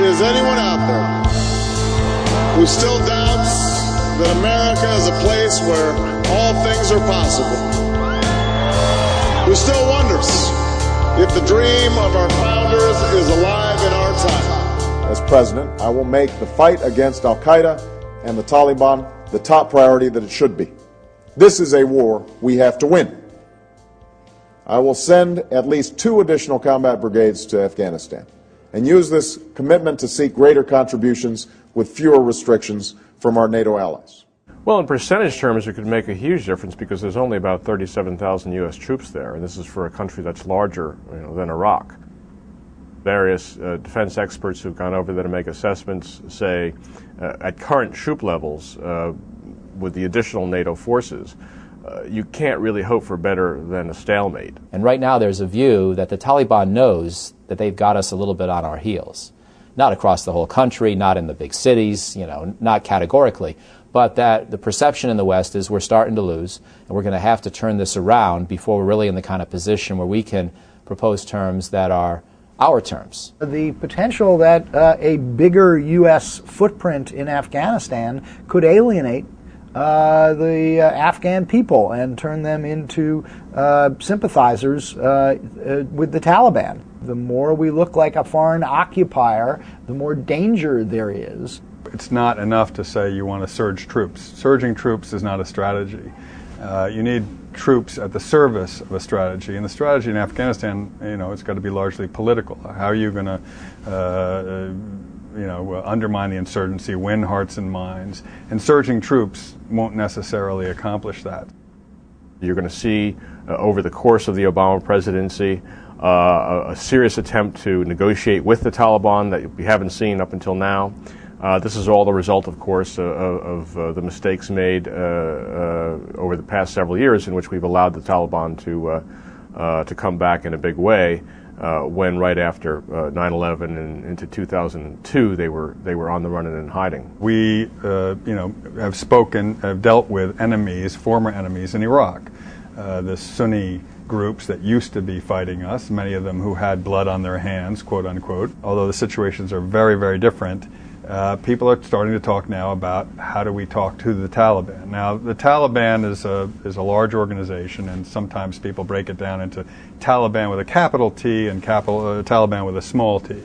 is anyone out there who still doubts that America is a place where all things are possible, who still wonders if the dream of our founders is alive in our time. As president, I will make the fight against Al-Qaeda and the Taliban the top priority that it should be. This is a war we have to win. I will send at least 2 additional combat brigades to Afghanistan and use this commitment to seek greater contributions with fewer restrictions from our NATO allies. Well, in percentage terms, it could make a huge difference because there's only about 37,000 U.S. troops there, and this is for a country that's larger, than Iraq. Various defense experts who've gone over there to make assessments say at current troop levels, with the additional NATO forces, you can't really hope for better than a stalemate. And right now there's a view that the Taliban knows that they've got us a little bit on our heels. Not across the whole country, not in the big cities, not categorically, but that the perception in the West is we're starting to lose, and we're going to have to turn this around before we're really in the kind of position where we can propose terms that are our terms. The potential that a bigger U.S. footprint in Afghanistan could alienate the Afghan people and turn them into sympathizers with the Taliban. The more we look like a foreign occupier, the more danger there is. It's not enough to say you want to surge troops. Surging troops is not a strategy. You need troops at the service of a strategy, and the strategy in Afghanistan, it's got to be largely political. How are you going to undermine the insurgency, win hearts and minds? And surging troops won't necessarily accomplish that. You're going to see over the course of the Obama presidency a serious attempt to negotiate with the Taliban that we haven't seen up until now. This is all the result, of course, of the mistakes made over the past several years in which we've allowed the Taliban to come back in a big way when right after 9/11 and into 2002 they were on the run and in hiding. We have dealt with enemies, former enemies in Iraq, the Sunni groups that used to be fighting us, many of them who had blood on their hands, quote unquote. Although the situations are very, very different, people are starting to talk now about how do we talk to the Taliban. Now, the Taliban is a large organization, and sometimes people break it down into Taliban with a capital T and Taliban with a small t.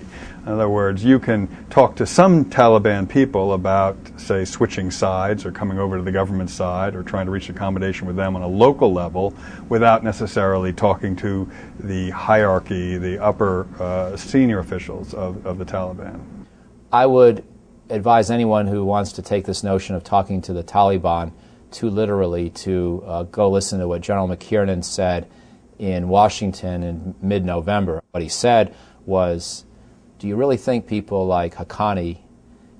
In other words, you can talk to some Taliban people about, say, switching sides or coming over to the government side or trying to reach accommodation with them on a local level without necessarily talking to the hierarchy, the upper senior officials of the Taliban. I would advise anyone who wants to take this notion of talking to the Taliban too literally to go listen to what General McKiernan said in Washington in mid-November. What he said was, do you really think people like Haqqani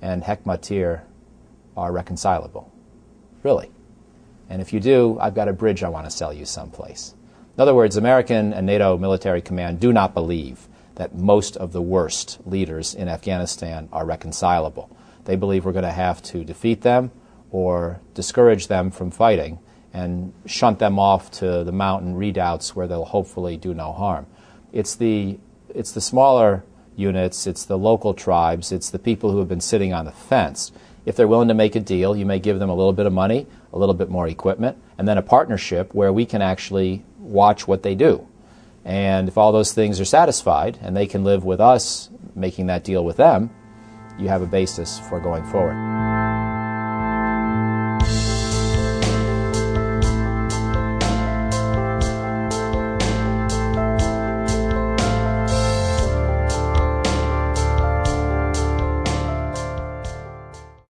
and Hekmatyar are reconcilable? Really? And if you do, I've got a bridge I want to sell you someplace. In other words, American and NATO military command do not believe that most of the worst leaders in Afghanistan are reconcilable. They believe we're going to have to defeat them or discourage them from fighting and shunt them off to the mountain redoubts where they'll hopefully do no harm. It's the smaller units, it's the local tribes, it's the people who have been sitting on the fence. If they're willing to make a deal, you may give them a little bit of money, a little bit more equipment, and then a partnership where we can actually watch what they do. And if all those things are satisfied and they can live with us making that deal with them, you have a basis for going forward.